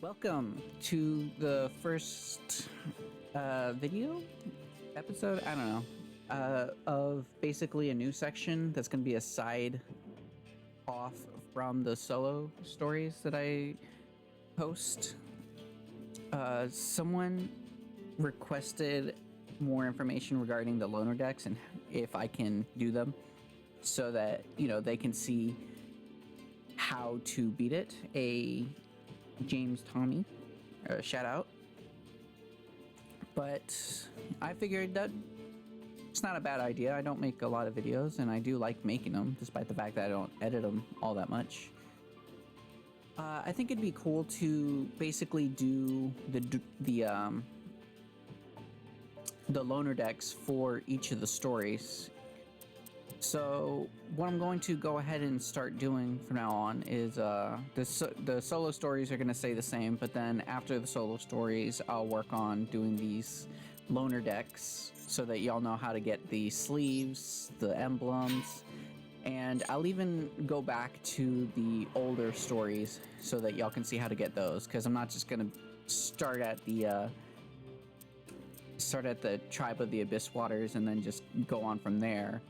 Welcome to the first video episode, I don't know, of basically a new section that's going to be a side off from the solo stories that I post. Someone requested more information regarding the loner decks and if I can do them so that, they can see how to beat it. James Tommy, shout out. But I figured that it's not a bad idea. I don't make a lot of videos and I do like making them despite the fact that I don't edit them all that much. I think it'd be cool to basically do the loner decks for each of the stories. So what I'm going to go ahead and start doing from now on is the solo stories are going to stay the same, but then after the solo stories I'll work on doing these loner decks so that y'all know how to get the sleeves, the emblems, and I'll even go back to the older stories so that y'all can see how to get those, because I'm not just going to start at the tribe of the Abyssal Waters and then just go on from there.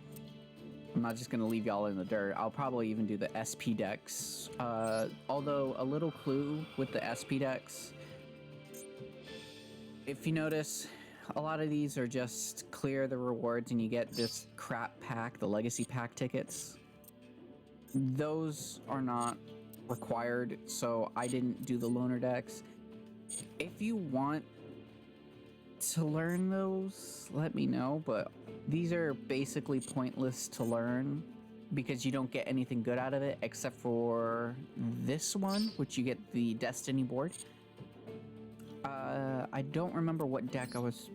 I'm not just going to leave y'all in the dirt. I'll probably even do the SP decks. Although, a little clue with the SP decks. If you notice, a lot of these are just clear the rewards and you get this crap pack, the legacy pack tickets. Those are not required, so I didn't do the loner decks. If you want to learn those, let me know, but these are basically pointless to learn because you don't get anything good out of it except for this one, which you get the Destiny board. I don't remember what deck I was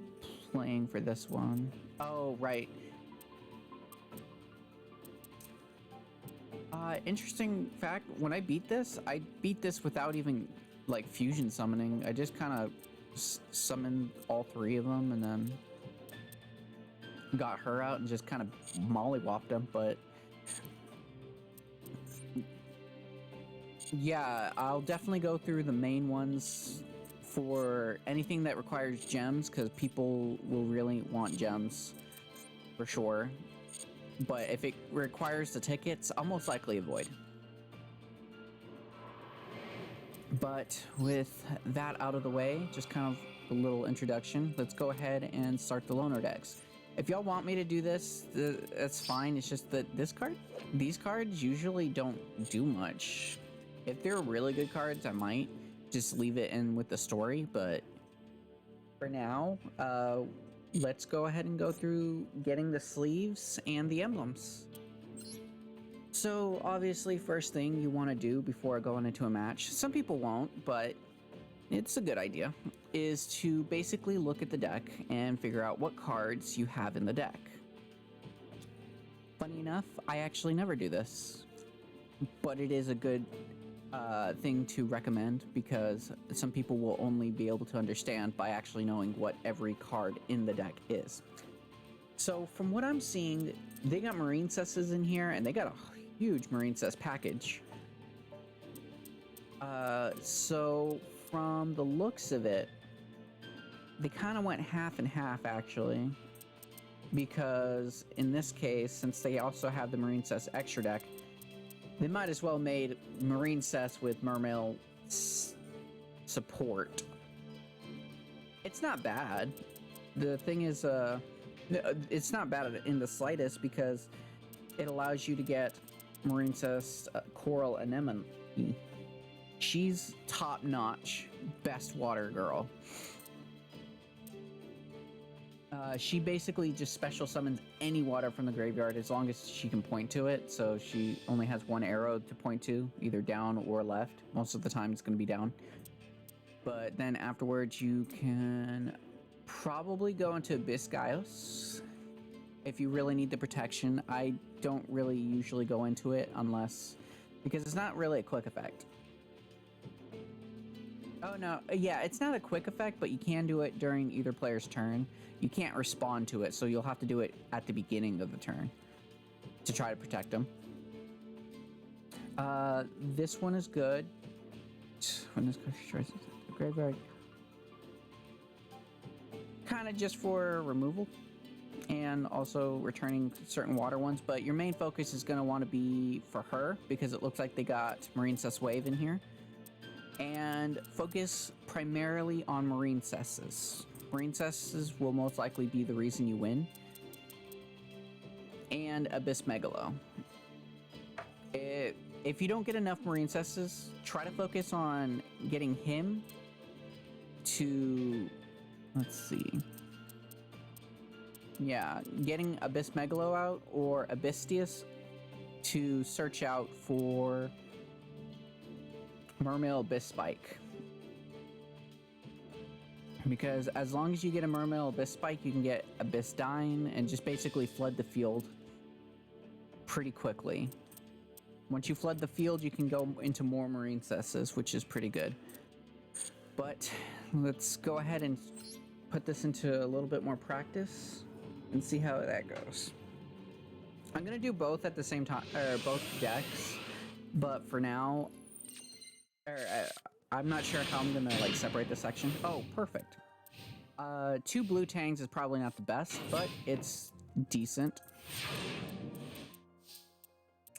playing for this one. Oh, right. Interesting fact, when I beat this without even, like, fusion summoning. I just kind of summoned all three of them and then got her out and just kind of mollywopped them. But yeah, I'll definitely go through the main ones for anything that requires gems, because people will really want gems for sure. But if it requires the tickets, I'll most likely avoid. But with that out of the way, just kind of a little introduction, let's go ahead and start the loner decks. If y'all want me to do this, that's fine. It's just that these cards usually don't do much. If they're really good cards, I might just leave it in with the story, but for now, let's go ahead and go through getting the sleeves and the emblems. So obviously, first thing you want to do before going into a match, some people won't, but it's a good idea, is to basically look at the deck and figure out what cards you have in the deck. Funny enough, I actually never do this, but it is a good thing to recommend because some people will only be able to understand by actually knowing what every card in the deck is. So from what I'm seeing, they got Marine Cesses in here and they got a huge Marine Cess package. So from the looks of it, they kind of went half and half actually, because in this case, since they also have the Marine Cess extra deck, they might as well made Marine Cess with Mermail support. It's not bad. The thing is, it's not bad in the slightest because it allows you to get Marine Cess Coral Anemone. She's top-notch, best water girl. She basically just special summons any water from the graveyard as long as she can point to it. So she only has one arrow to point to, either down or left. Most of the time it's going to be down. But then afterwards you can probably go into Yugioh if you really need the protection. I don't really usually go into it unless, because it's not really a quick effect. Oh no, yeah, it's not a quick effect, but you can do it during either player's turn. You can't respond to it, so you'll have to do it at the beginning of the turn to try to protect them. This one is good. When this creature tries to the graveyard, kind of just for removal and also returning certain water ones, but your main focus is going to want to be for her because it looks like they got Marine Cess Wave in here. And focus primarily on Marine Cesses. Marine Cesses will most likely be the reason you win. And Abyss Megalo. If you don't get enough Marine Cesses, try to focus on getting him to... Let's see. Yeah, getting Abyss Megalo out or Abysstius to search out for Mermail Abyss Spike. Because as long as you get a Mermail Abyss Spike, you can get Abyss Dyne and just basically flood the field pretty quickly. Once you flood the field, you can go into more Marine Cesses, which is pretty good. But let's go ahead and put this into a little bit more practice and see how that goes. I'm gonna do both at the same time, or both decks, but for now, I'm not sure how I'm gonna like separate the section. Oh, perfect. 2 blue tangs is probably not the best, but it's decent.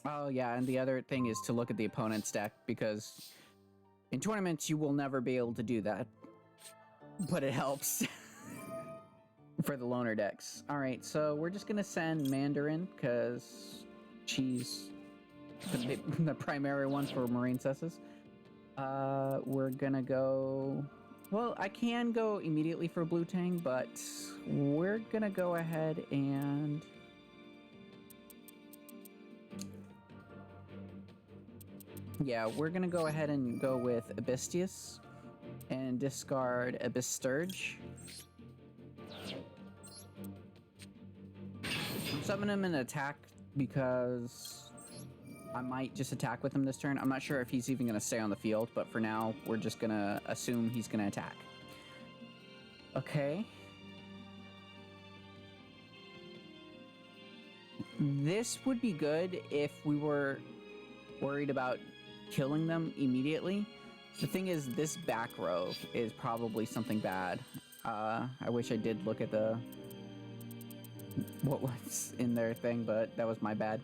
Oh yeah, and the other thing is to look at the opponent's deck, because in tournaments you will never be able to do that, but it helps for the loner decks. All right, so we're just gonna send Mandarin because she's the primary one for Marine Cesses. We're gonna go... Well, I can go immediately for Blue Tang, but we're gonna go ahead and... Yeah, we're gonna go ahead and go with Abysstius and discard Abyss Sturge. I'm summoning him in attack because I might just attack with him this turn. I'm not sure if he's even going to stay on the field, but for now, we're just going to assume he's going to attack. Okay. This would be good if we were worried about killing them immediately. The thing is, this back row is probably something bad. I wish I did look at the... what was in their thing, but that was my bad.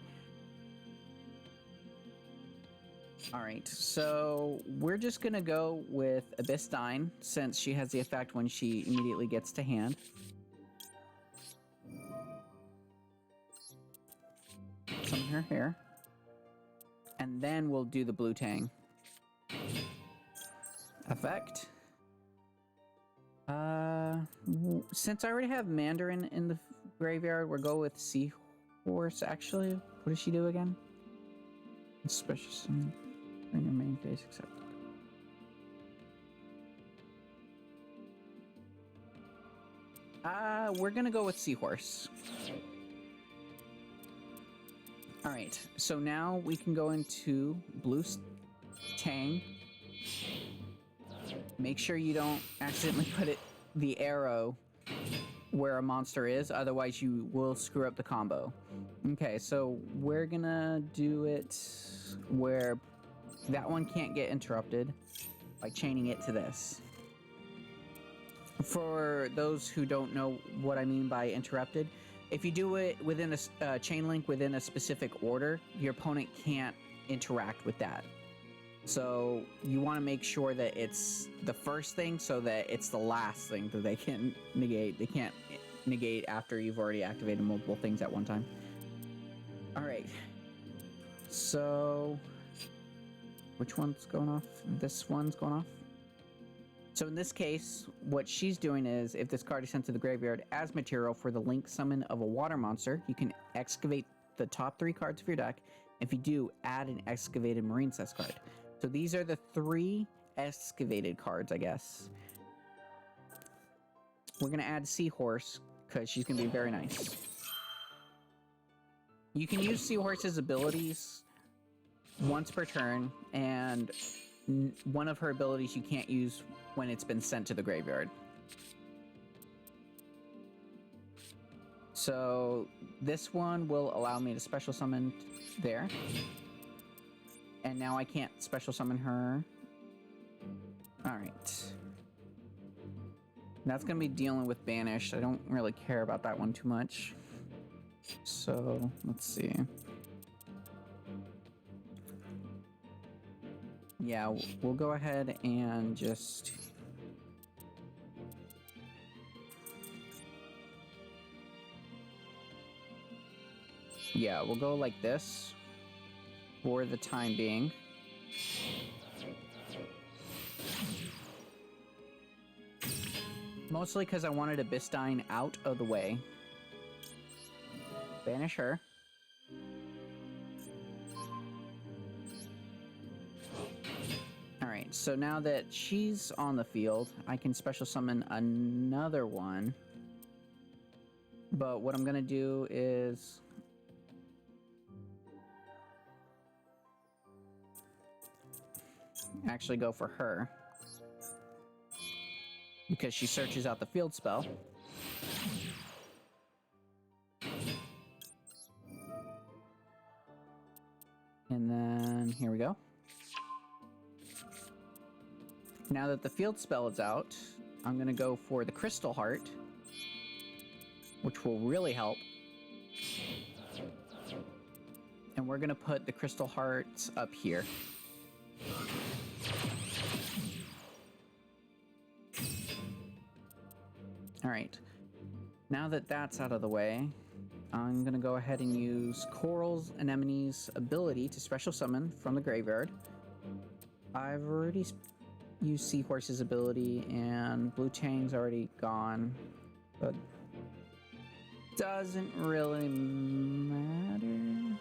Alright, so we're just gonna go with Abyss Dyne, since she has the effect when she immediately gets to hand. Summon her here. And then we'll do the Blue Tang. Effect. Since I already have Mandarin in the graveyard, we'll go with Seahorse, actually. What does she do again? Special summon. Bring your main phase accepted. We're gonna go with Seahorse. Alright, so now we can go into Blue Tang. Make sure you don't accidentally put the arrow where a monster is, otherwise you will screw up the combo. Okay, so we're gonna do it where that one can't get interrupted by chaining it to this. For those who don't know what I mean by interrupted, if you do it within a chain link within a specific order, your opponent can't interact with that. So you want to make sure that it's the first thing so that it's the last thing that they can negate. They can't negate after you've already activated multiple things at one time. Alright. So... which one's going off? This one's going off? So in this case, what she's doing is, if this card is sent to the graveyard as material for the link summon of a water monster, you can excavate the top 3 cards of your deck. If you do, add an excavated Marine Cess card. So these are the 3 excavated cards, I guess. We're going to add Seahorse, because she's going to be very nice. You can use Seahorse's abilities once per turn, and one of her abilities you can't use when it's been sent to the graveyard. So this one will allow me to special summon there. And now I can't special summon her Alright. That's gonna be dealing with Banished. I don't really care about that one too much. So, let's see. Yeah, we'll go ahead and just... Yeah, we'll go like this for the time being. Mostly because I wanted Abyssdine out of the way. Banish her. Alright, so now that she's on the field, I can special summon another one. But what I'm gonna do is... actually go for her. Because she searches out the field spell. And then, here we go. Now that the field spell is out, I'm gonna go for the Crystal Heart, which will really help. And we're gonna put the Crystal Hearts up here. Alright, now that that's out of the way, I'm gonna go ahead and use Coral's Anemone's ability to special summon from the graveyard. I've already used Seahorse's ability, and Blue Tang's already gone, but doesn't really matter.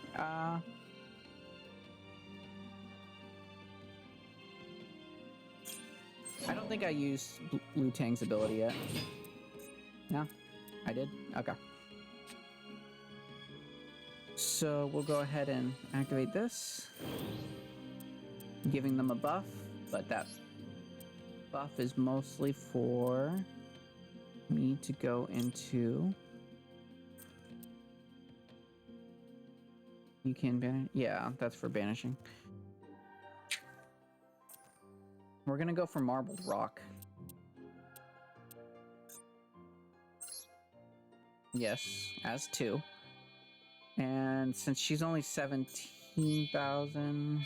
I don't think I used Blue Tang's ability yet. No? I did? Okay. So we'll go ahead and activate this, giving them a buff, but that buff is mostly for me to go into... You can banish? Yeah, that's for banishing. We're gonna go for Marbled Rock. Yes, as 2. And since she's only 17,000...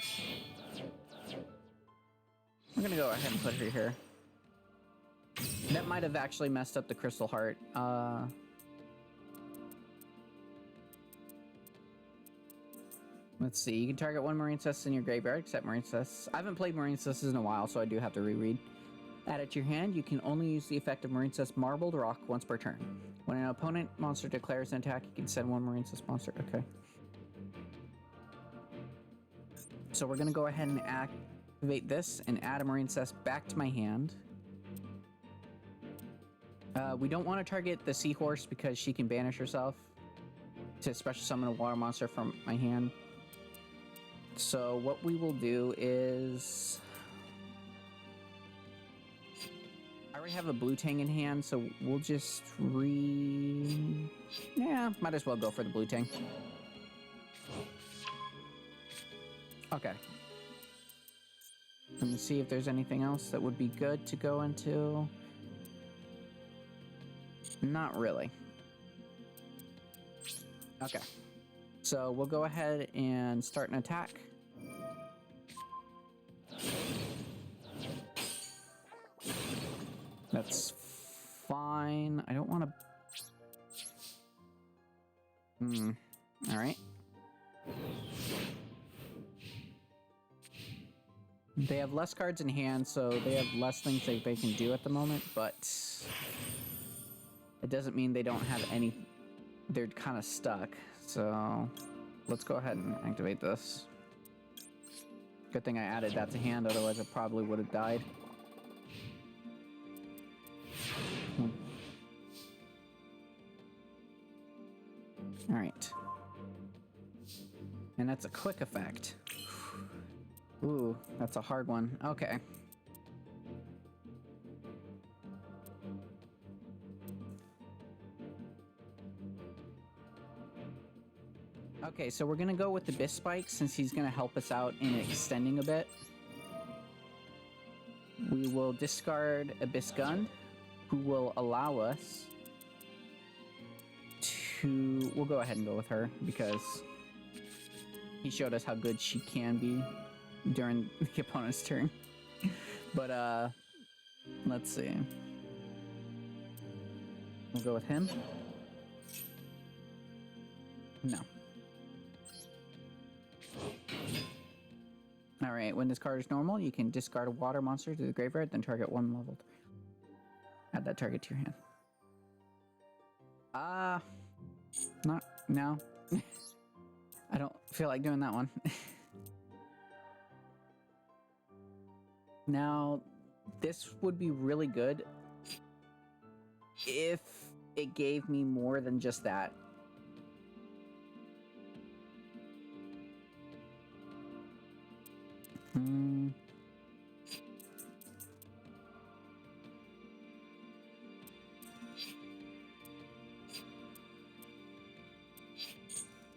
we're gonna go ahead and put her here. That might have actually messed up the Crystal Heart. Let's see, you can target one Marine Cess in your graveyard, except Marine Cess. I haven't played Marine Cesses in a while, so I do have to reread. Add it to your hand, you can only use the effect of Marine Cess Marbled Rock once per turn. When an opponent monster declares an attack, you can send one Marine Cess monster. Okay. So we're gonna go ahead and activate this and add a Marine Cess back to my hand. We don't want to target the Seahorse because she can banish herself to special summon a water monster from my hand. So what we will do is... I already have a Blue Tang in hand, so we'll just yeah, might as well go for the Blue Tang. Okay. Let me see if there's anything else that would be good to go into. Not really. Okay. So we'll go ahead and start an attack. That's fine. I don't want to... Alright. They have less cards in hand, so they have less things that they can do at the moment, but... it doesn't mean they don't have any... They're kind of stuck, so... Let's go ahead and activate this. Good thing I added that to hand, otherwise I probably would have died. Alright. And that's a quick effect. Ooh, that's a hard one. Okay. Okay, so we're gonna go with the Abyss Spike since he's gonna help us out in extending a bit. We will discard Abyss Gun, who will allow us to... We'll go ahead and go with her, because he showed us how good she can be during the opponent's turn. But, let's see. We'll go with him. No. Alright, when this card is normal, you can discard a water monster to the graveyard, then target one leveled. Add that target to your hand. No. I don't feel like doing that one. Now, this would be really good if it gave me more than just that.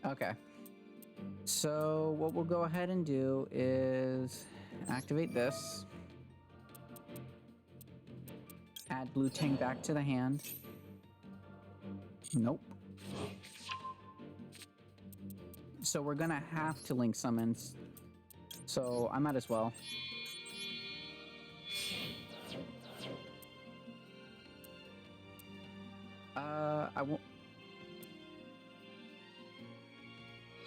Okay. So what we'll go ahead and do is activate this. Add Blue Tang back to the hand. Nope. So we're gonna have to link summons. So I might as well. I won't.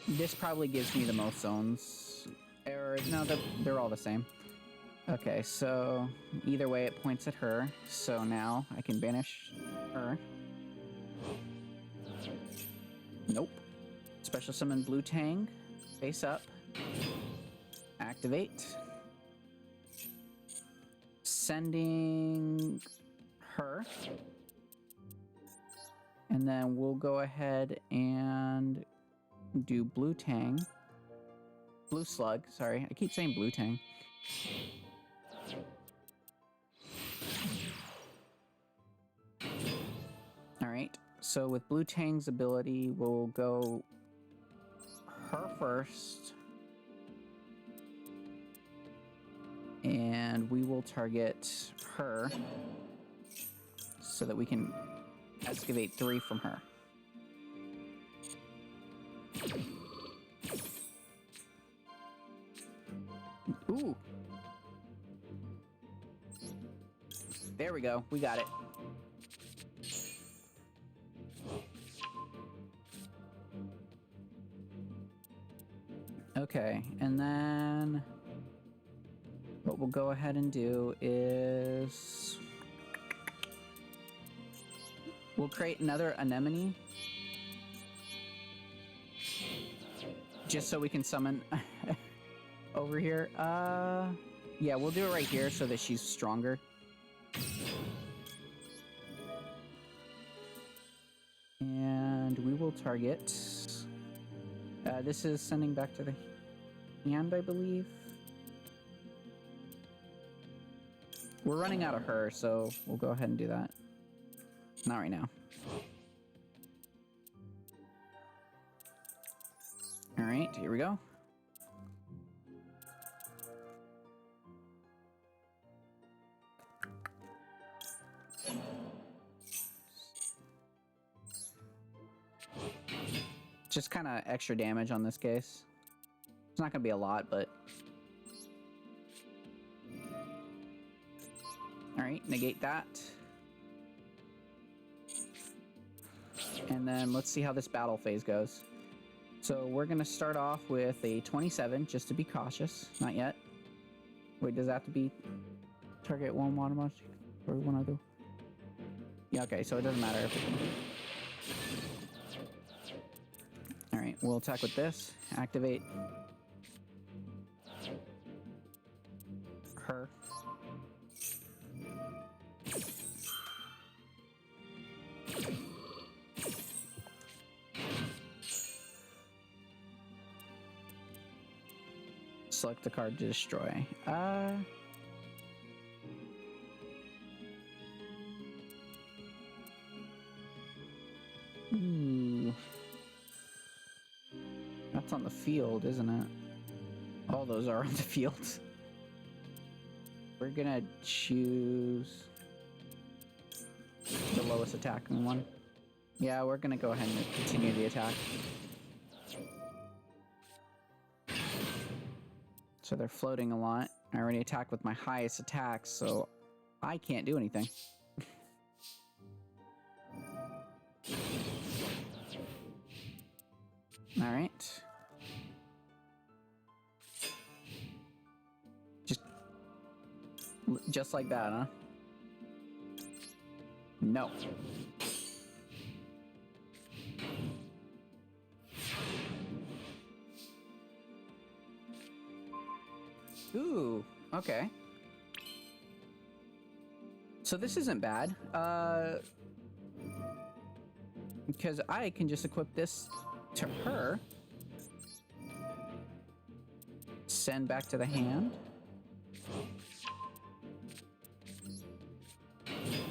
This probably gives me the most zones. Or no, they're all the same. Okay, so either way it points at her. So now I can banish her. Nope. Special summon Blue Tang. Face up. Activate. Sending her. And then we'll go ahead and do Blue Tang. Blue Slug, sorry. I keep saying Blue Tang. Alright, so with Blue Tang's ability, we'll go her first. And we will target her so that we can excavate 3 from her. Ooh. There we go. We got it. Okay, and then what we'll go ahead and do is we'll create another anemone just so we can summon over here. Yeah, we'll do it right here so that she's stronger. And we will target. This is sending back to the hand, I believe. We're running out of her, so we'll go ahead and do that. Not right now. Alright, here we go. Just kind of extra damage on this case. It's not going to be a lot, but... Alright, negate that. And then let's see how this battle phase goes. So we're going to start off with a 27, just to be cautious. Not yet. Wait, does that have to be target one water monster? Or one other? Yeah, okay, so it doesn't matter if it... Alright, we'll attack with this. Activate her. Select the card to destroy. Ooh. That's on the field, isn't it? All those are on the field. We're gonna choose the lowest attacking one. Yeah, we're gonna go ahead and continue the attack. So they're floating a lot. I already attack with my highest attack, so I can't do anything. Alright. Just like that, huh? No. Ooh, okay. So this isn't bad. Because I can just equip this to her. Send back to the hand.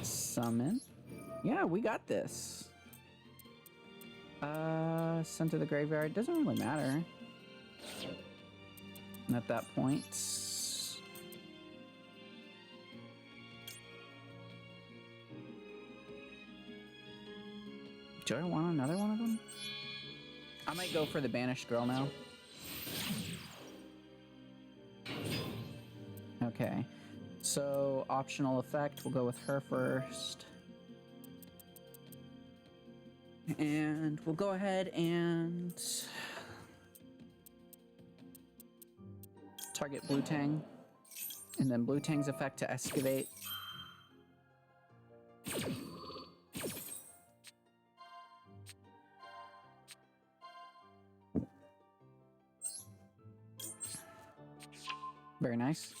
Summon. Yeah, we got this. Send to the graveyard. Doesn't really matter. And at that point... Do I want another one of them? I might go for the banished girl now. Okay. So, optional effect, we'll go with her first. And we'll go ahead and... target Blue Tang. And then Blue Tang's effect to excavate. Very nice.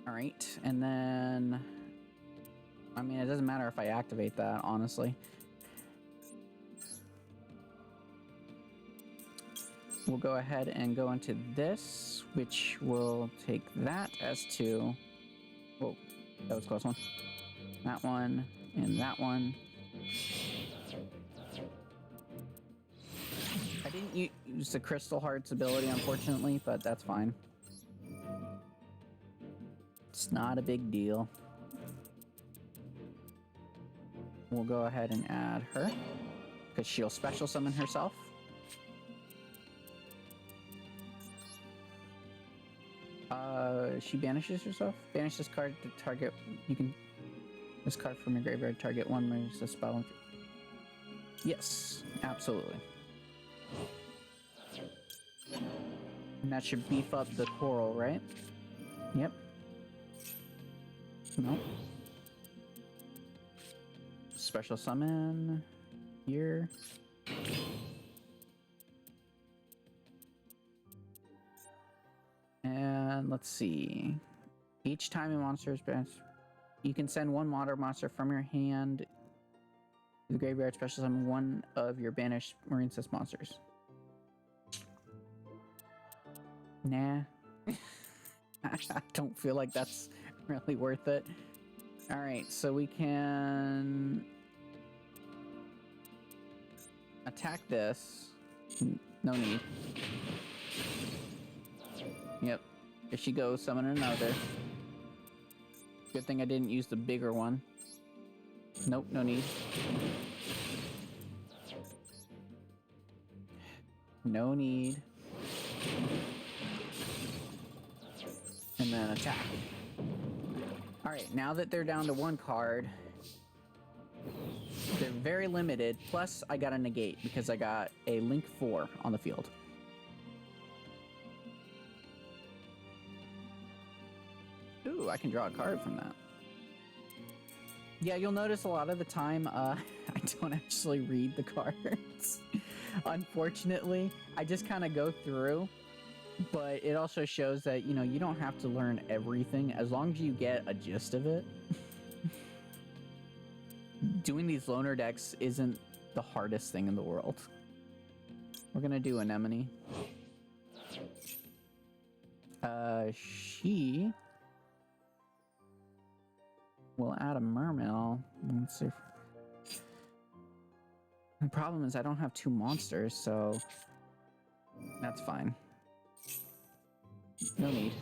Alright, and then... I mean, it doesn't matter if I activate that, honestly. We'll go ahead and go into this, which will take that as 2. Whoa, that was a close one. That one, and that one. I didn't use the Crystal Heart's ability, unfortunately, but that's fine. It's not a big deal. We'll go ahead and add her, because she'll special summon herself. She banishes herself. Banish this card to target. You can this card from your graveyard target one moves a spell. Yes, absolutely. And that should beef up the coral, right? Yep. Nope. Special summon here. And let's see. Each time a monster is banished, you can send one water monster from your hand to the graveyard, special summon one of your banished Marine Cess monsters. Nah. I don't feel like that's really worth it. Alright, so we can attack this. No need. Yep. Here she goes, summon another. Good thing I didn't use the bigger one. Nope, no need. No need. And then attack. Alright, now that they're down to 1 card, they're very limited, plus I got a negate because I got a Link 4 on the field. Ooh, I can draw a card from that. Yeah, you'll notice a lot of the time, I don't actually read the cards. Unfortunately, I just kind of go through, but it also shows that, you know, you don't have to learn everything as long as you get a gist of it. Doing these loner decks isn't the hardest thing in the world. We're gonna do Anemone. She will add a Mermail. Let's see. The problem is I don't have 2 monsters, so that's fine. No need.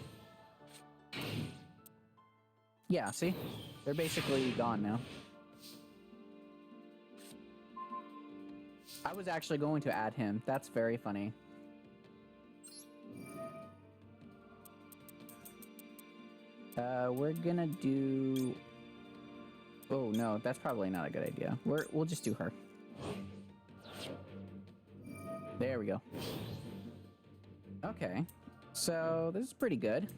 Yeah, see? They're basically gone now. I was actually going to add him. That's very funny. We're gonna do... Oh, no, that's probably not a good idea. We'll just do her. There we go. Okay. So, this is pretty good.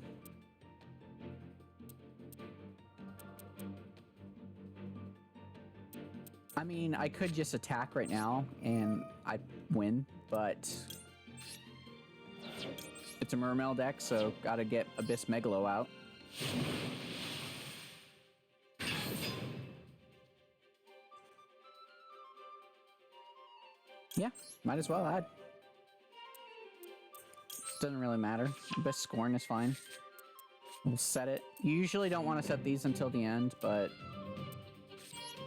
I mean, I could just attack right now and I'd win, but it's a Mermail deck, so gotta get Abyss Megalo out. Yeah, might as well add. Doesn't really matter. Abyss Scorn is fine. We'll set it. You usually don't want to set these until the end, but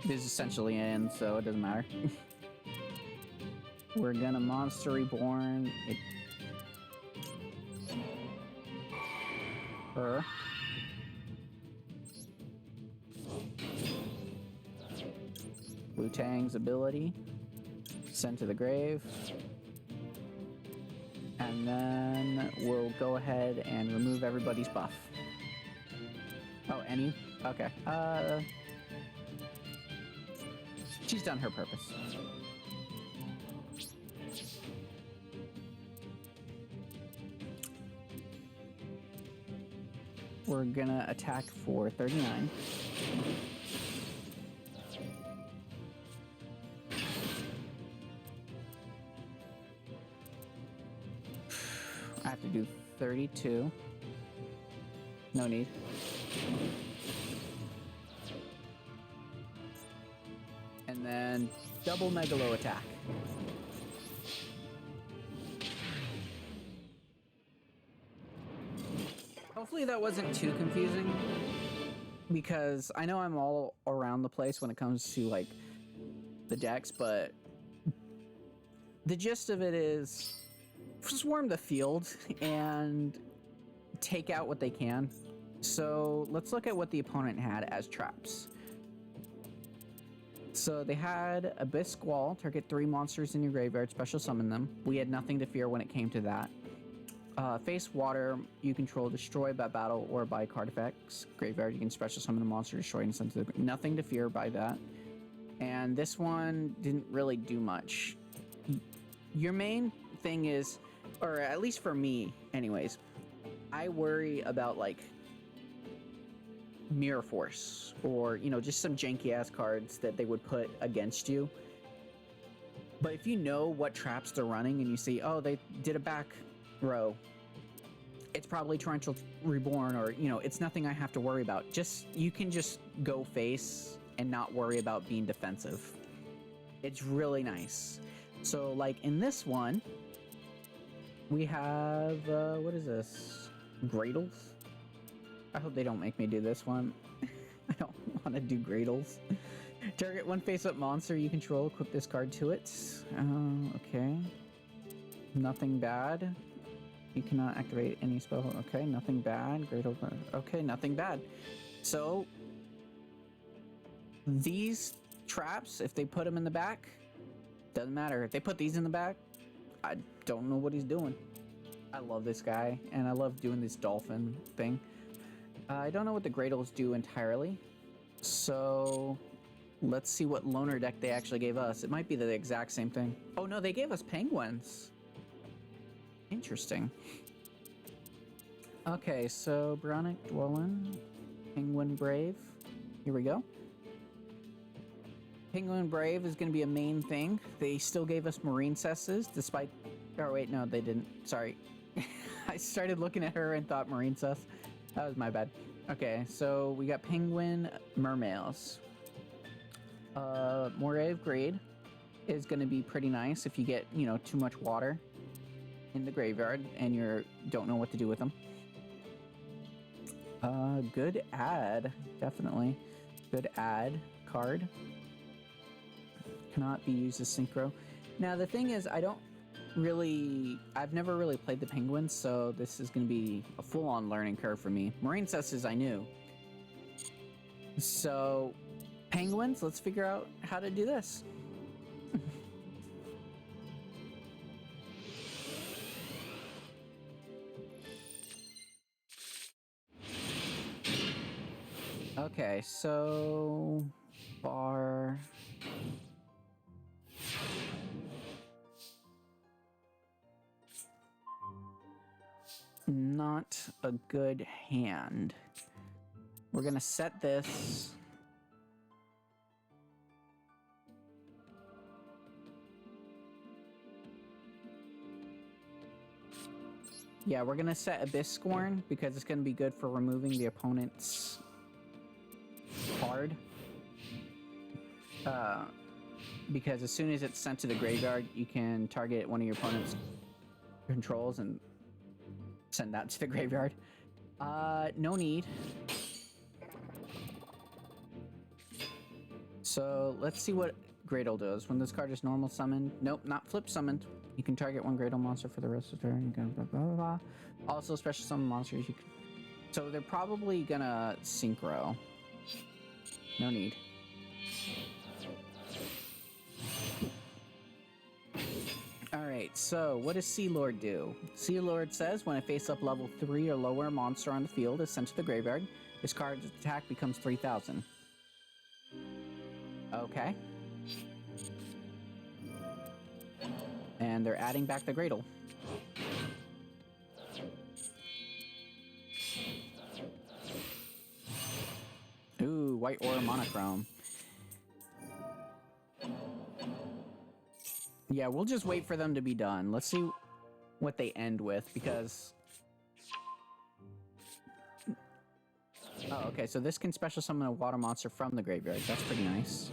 this is essentially in, so it doesn't matter. We're gonna Monster Reborn. Her. Wu-Tang's ability. Send to the grave. And then we'll go ahead and remove everybody's buff. Oh, any? Okay. She's done her purpose. We're gonna attack for 39. I have to do 32. No need. And then double Megalo attack. Hopefully that wasn't too confusing, because I know I'm all around the place when it comes to like the decks, but the gist of it is swarm the field and take out what they can. So let's look at what the opponent had as traps. So they had Abyss Squall, target 3 monsters in your graveyard, special summon them. We had nothing to fear when it came to that. Face Water, you control destroy by battle or by card effects. Graveyard, you can special summon a monster, destroy and send to the... Nothing to fear by that. And this one didn't really do much. Your main thing is, or at least for me anyways, I worry about like Mirror Force, or, you know, just some janky ass cards that they would put against you. But if you know what traps they're running and you see, oh, they did a back row, it's probably Torrential Reborn, or, you know, it's nothing I have to worry about. You can just go face and not worry about being defensive. It's really nice. So like in this one, we have, what is this? Gradles? I hope they don't make me do this one. I don't want to do Gradles. Target one face-up monster you control, equip this card to it. Okay. Nothing bad. You cannot activate any spell. Okay, nothing bad. Gradle. Okay, nothing bad. So, these traps, if they put them in the back, doesn't matter. If they put these in the back, I don't know what he's doing. I love this guy, and I love doing this dolphin thing. I don't know what the Gradles do entirely, so let's see what loner deck they actually gave us. It might be the exact same thing. Oh no, they gave us penguins. Interesting. Okay, so Bronic Dwellin, Penguin Brave. Here we go. Penguin Brave is going to be a main thing. They still gave us Marine Cesses, despite... Oh wait, no, they didn't. Sorry. I started looking at her and thought Marine Cess. That was my bad. Okay, so we got Penguin Mermails. Morave Grade is going to be pretty nice if you get, you know, too much water in the graveyard and you don't know what to do with them. Good add, definitely. Good add card. Cannot be used as synchro. Now the thing is, I don't I've never really played the penguins, so this is going to be a full-on learning curve for me. Marine cestus I knew. So, penguins, let's figure out how to do this. Okay, so bar. Not a good hand. We're gonna set this. Yeah, we're gonna set Abyss Scorn because it's gonna be good for removing the opponent's card. Because as soon as it's sent to the graveyard, you can target one of your opponent's controls and send that to the graveyard. No need. So let's see what Gradle does. When this card is normal summoned, nope, not flip summoned. You can target one Gradle monster for the rest of the turn. You can blah, blah, blah, blah. Also, special summon monsters. You can... So they're probably gonna synchro. No need. Alright, so what does Sea Lord do? Sea Lord says when a face-up level 3 or lower monster on the field is sent to the graveyard, this card's attack becomes 3,000. Okay. And they're adding back the Gradle. Ooh, white aura monochrome. Yeah, we'll just wait for them to be done. Let's see what they end with, because... Oh, okay, so this can special summon a water monster from the graveyard. That's pretty nice.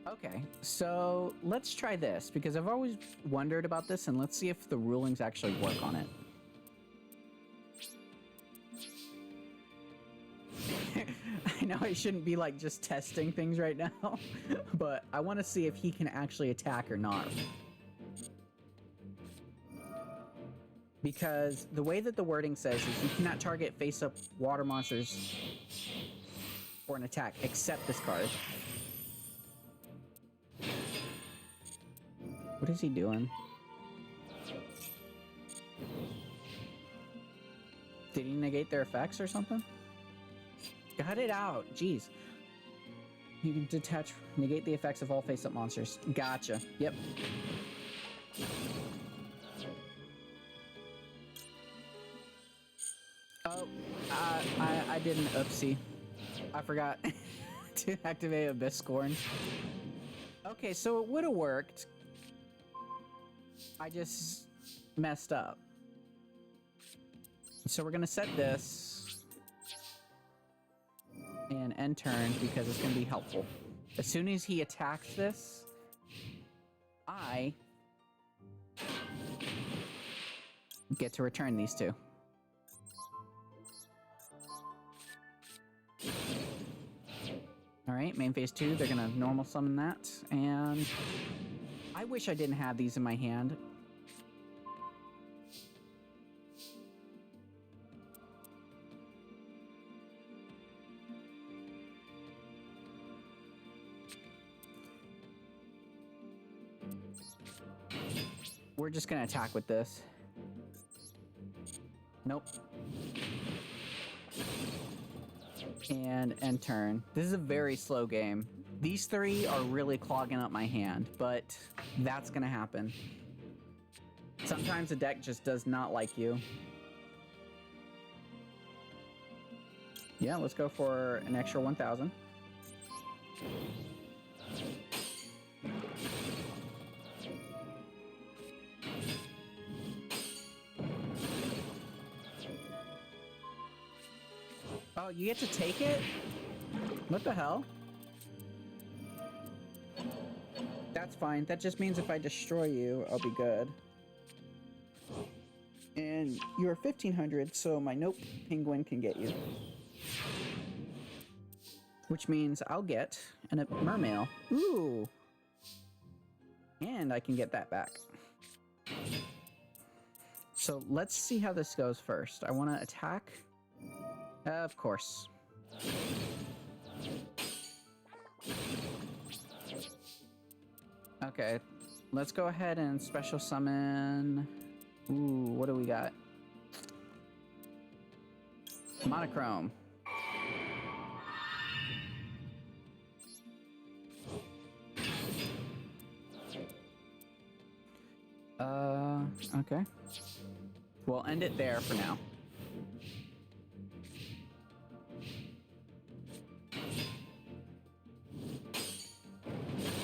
Okay, so let's try this, because I've always wondered about this, and let's see if the rulings actually work on it. I know I shouldn't be like just testing things right now, but I want to see if he can actually attack or not. Because the way that the wording says is you cannot target face-up water monsters for an attack except this card. What is he doing? Did he negate their effects or something? Cut it out, jeez. You can detach, negate the effects of all face-up monsters. Gotcha, yep. Oh, I did an oopsie. I forgot to activate Abyss Scorn. Okay, so it would have worked. I just messed up. So we're gonna set this and end turn because it's gonna be helpful. As soon as he attacks this, I get to return these two. Alright, main phase 2, they're gonna normal summon that, and I wish I didn't have these in my hand. We're just gonna attack with this. Nope. And end turn. This is a very slow game. These three are really clogging up my hand, but that's gonna happen. Sometimes the deck just does not like you. Yeah, let's go for an extra 1,000. Oh, you get to take it? What the hell? That's fine. That just means if I destroy you, I'll be good. And you're 1,500, so my Nope Penguin can get you. which means I'll get a mermail. Ooh! And I can get that back. So let's see how this goes first. I want to attack. Of course. Okay, let's go ahead and special summon. Ooh, what do we got? Monochrome. Okay. We'll end it there for now.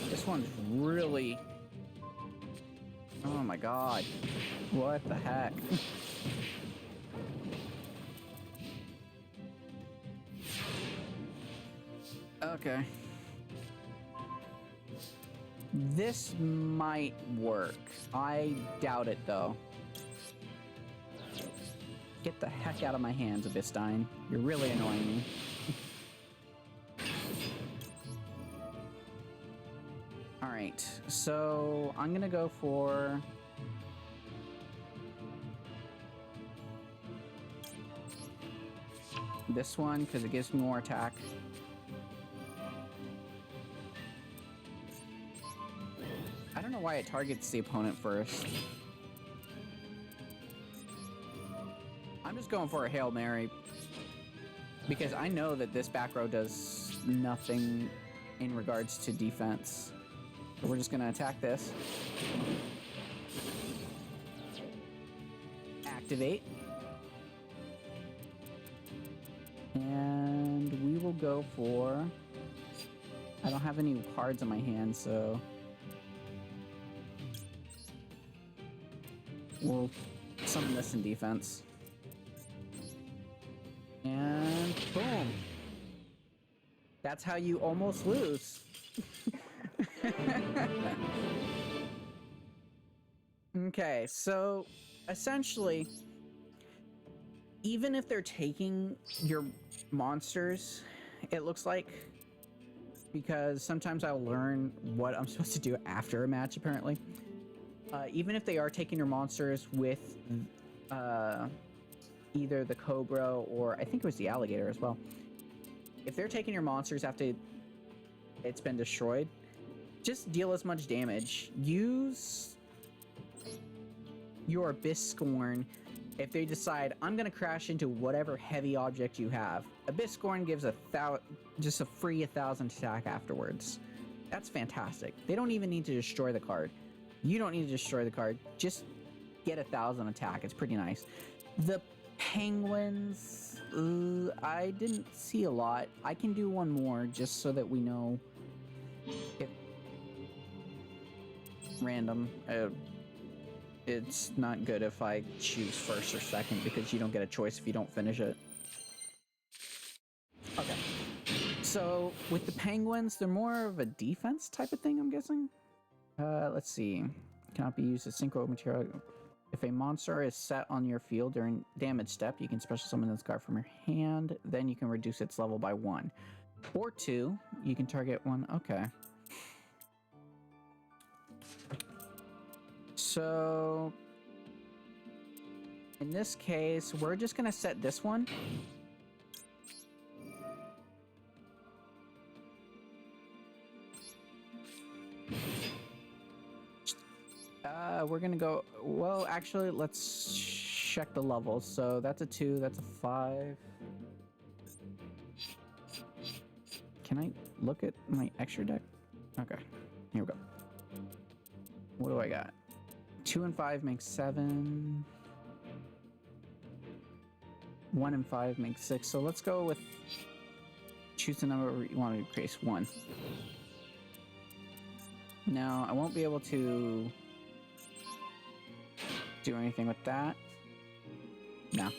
This one's really... Oh my god. What the heck? Okay. This might work. I doubt it, though. Get the heck out of my hands, Abyssdine. You're really annoying me. Alright, so I'm gonna go for... this one, because it gives me more attack. I don't know why it targets the opponent first. I'm just going for a Hail Mary, because I know that this back row does nothing in regards to defense. So we're just going to attack this. Activate. And we will go for... I don't have any cards in my hand, so... we'll summon this in defense. And boom! That's how you almost lose. Okay, so essentially, even if they're taking your monsters, it looks like, because sometimes I'll learn what I'm supposed to do after a match, apparently. Even if they are taking your monsters with either the Cobra or I think it was the Alligator as well. If they're taking your monsters after it's been destroyed, just deal as much damage. Use your Abyss Scorn if they decide, I'm going to crash into whatever heavy object you have. Abyss Scorn gives just a free 1,000 attack afterwards. That's fantastic. They don't even need to destroy the card. You don't need to destroy the card. Just get 1,000 attack. It's pretty nice. The penguins, I didn't see a lot. I can do one more just so that we know if random. It's not good if I choose first or second because you don't get a choice if you don't finish it. Okay. So with the penguins, they're more of a defense type of thing, I'm guessing. Let's see. Cannot be used as synchro material. If a monster is set on your field during damage step, you can special summon this card from your hand. Then you can reduce its level by 1. Or 2. You can target one. Okay. So, in this case, we're just going to set this one. We're going to go... Well, actually, let's check the levels. So, that's a 2, that's a 5. Can I look at my extra deck? Okay, here we go. What do I got? 2 and 5 makes 7. 1 and 5 makes 6. So let's go with... choose the number you want to increase. 1. Now, I won't be able to do anything with that. No.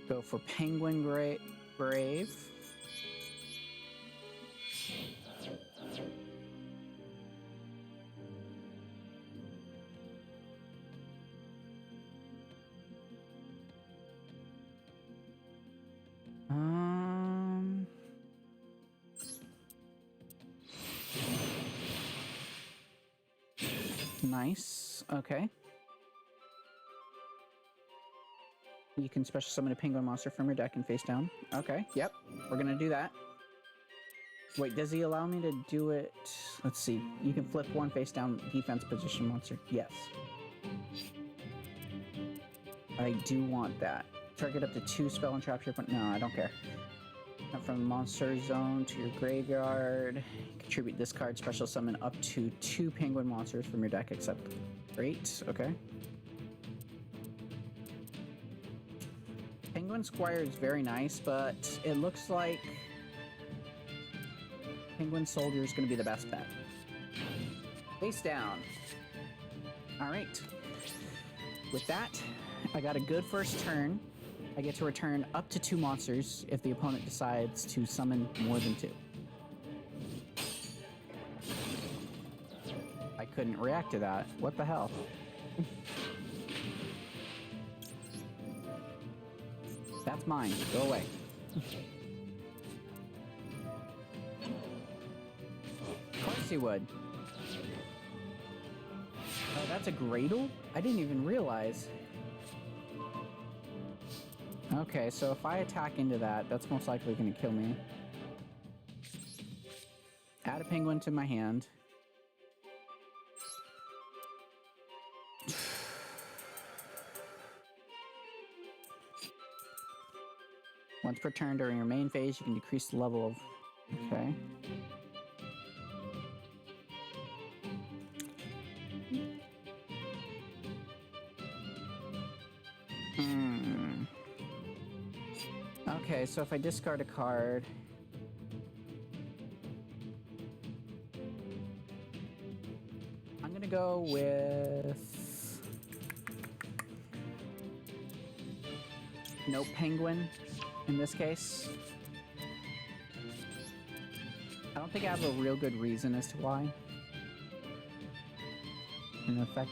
Go for Penguin Brave. Nice. Okay. You can special summon a penguin monster from your deck and face down. Okay, yep. We're gonna do that. Wait, does he allow me to do it? Let's see. You can flip one face down defense position monster. Yes. I do want that. Target up to 2 spell and trap your opponent. No, I don't care. From the monster zone to your graveyard. Contribute this card. Special summon up to 2 penguin monsters from your deck except... Great, okay. Penguin Squire is very nice, but it looks like Penguin Soldier is going to be the best bet. Face down. Alright. With that, I got a good first turn. I get to return up to 2 monsters if the opponent decides to summon more than 2. I couldn't react to that. What the hell? That's mine. Go away. Of course he would. Oh, that's a Gradle? I didn't even realize. Okay, so if I attack into that, that's most likely going to kill me. Add a penguin to my hand. Once per turn during your main phase, you can decrease the level of... Okay. Okay, so if I discard a card... I'm gonna go with... No penguin. In this case, I don't think I have a real good reason as to why. In effect,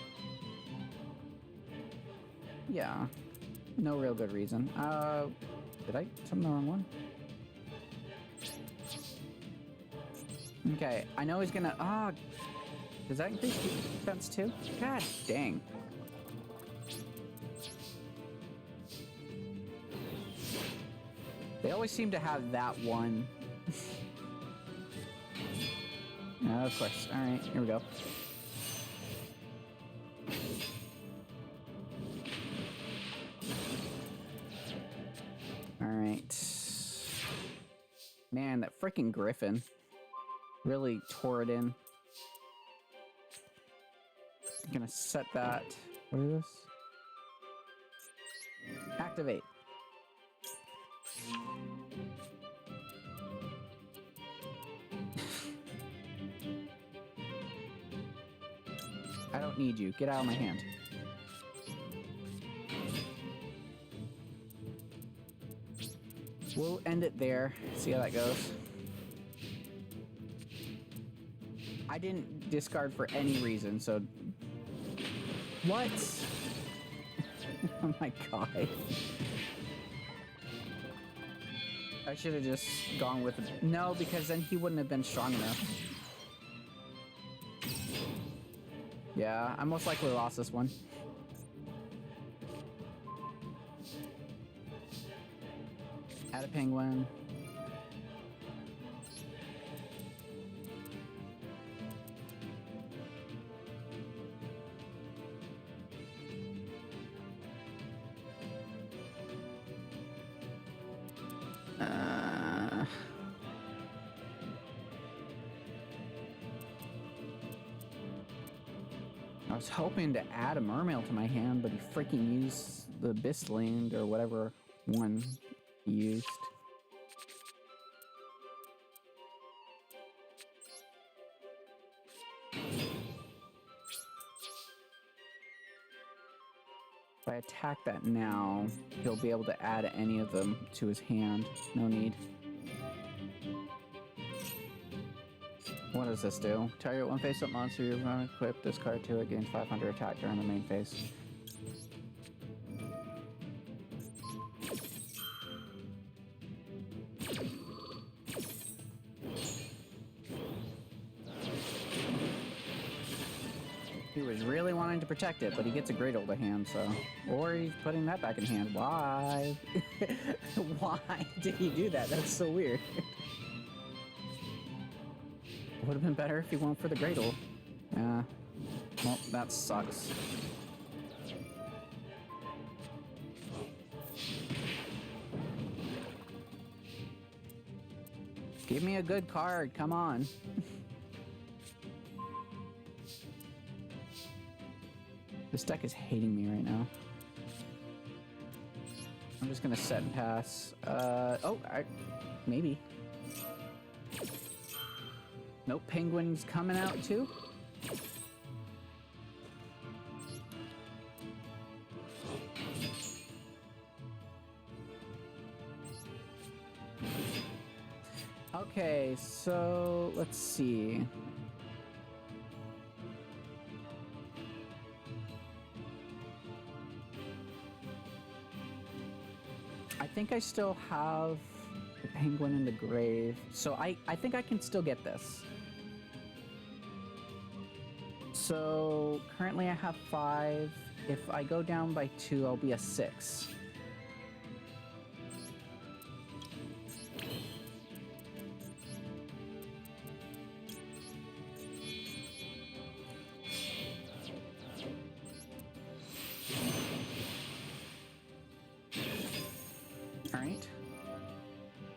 yeah, no real good reason. Did I summon the wrong one? Okay, I know he's gonna. Does that increase defense too? God dang. They always seem to have that one. No, of course. Alright, here we go. Alright. Man, that freaking Griffin really tore it in. I'm gonna set that. What is this? Activate. I don't need you. Get out of my hand. We'll end it there. See how that goes. I didn't discard for any reason, so... What? Oh my god. I should have just gone with... No, because then he wouldn't have been strong enough. Yeah, I most likely lost this one. Add a penguin. I was hoping to add a mermail to my hand, but he freaking used the Abyssal or whatever one he used. If I attack that now, he'll be able to add any of them to his hand. No need. What does this do? Target one face-up monster, you're going to equip this card to it, gains 500 attack during the main phase. He was really wanting to protect it, but he gets a Great Old to hand, so... Or he's putting that back in hand. Why? Why did he do that? That's so weird. Would have been better if he went for the Great Old. Well, that sucks. Give me a good card, come on. This deck is hating me right now. I'm just gonna set and pass. Maybe. Nope, Penguin's coming out too. Okay, so let's see. I think I still have the Penguin in the grave, so I think I can still get this. So currently I have 5. If I go down by 2, I'll be a 6. Alright.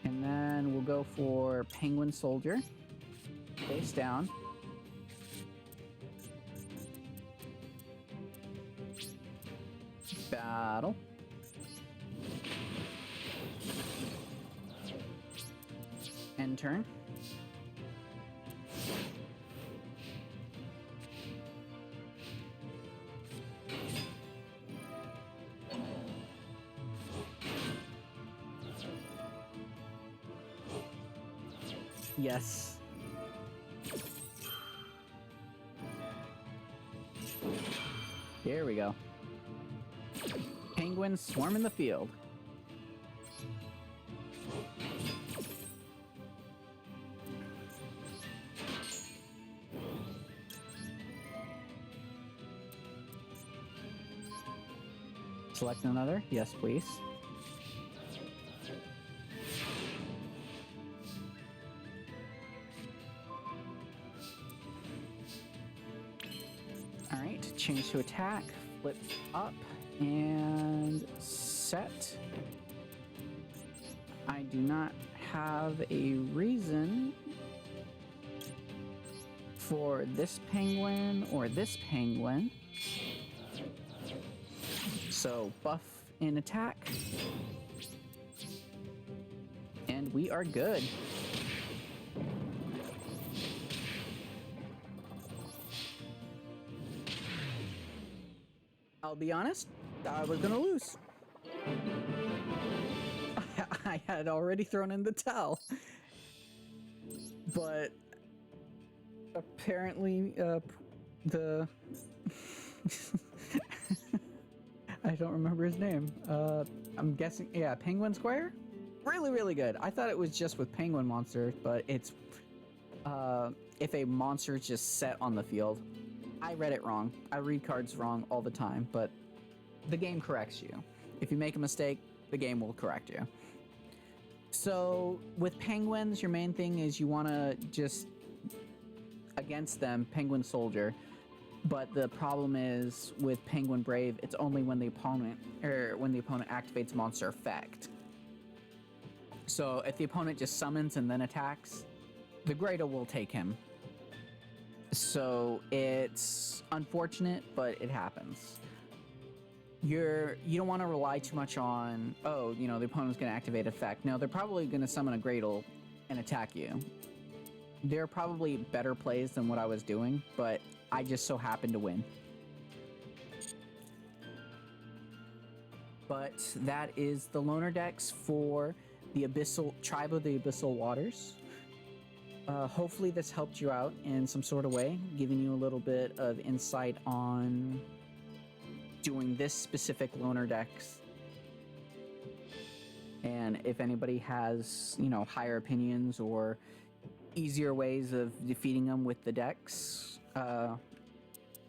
And then we'll go for Penguin Soldier. Face down. Battle. End turn. Yes. Here we go. Penguins swarm in the field. Select another? Yes, please. Alright, change to attack, flip up, and set. I do not have a reason for this penguin or this penguin. So buff in attack. And we are good. I'll be honest, I was gonna lose. I had already thrown in the towel. But apparently, the... I don't remember his name. I'm guessing, yeah, Penguin Squire? Really, really good. I thought it was just with penguin monsters, but it's, if a monster is just set on the field. I read it wrong. I read cards wrong all the time, but the game corrects you. If you make a mistake, the game will correct you. So with penguins, your main thing is you want to just, against them, Penguin Soldier. But the problem is with Penguin Brave, it's only when the opponent activates monster effect. So if the opponent just summons and then attacks, the Grado will take him. So it's unfortunate, but it happens. You don't want to rely too much on, oh, you know, the opponent's going to activate effect. No, they're probably going to summon a Gradle and attack you. There are probably better plays than what I was doing, but I just so happened to win. But that is the loner decks for the Tribe of the Abyssal Waters. Hopefully this helped you out in some sort of way, giving you a little bit of insight on doing this specific loner decks. And if anybody has, you know, higher opinions or easier ways of defeating them with the decks,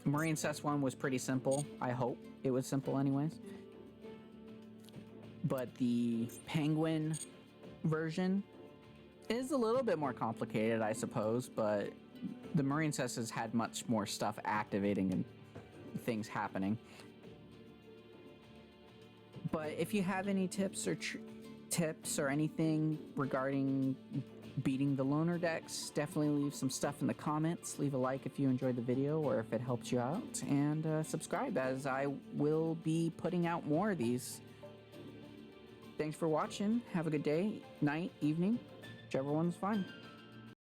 Marine Cess one was pretty simple. I hope it was simple anyways. But the Penguin version is a little bit more complicated, I suppose, but the Marine Cess has had much more stuff activating and things happening. But if you have any tips or anything regarding beating the loner decks, definitely leave some stuff in the comments. Leave a like if you enjoyed the video or if it helped you out, and subscribe, as I will be putting out more of these. Thanks for watching. Have a good day, night, evening, whichever one's fine.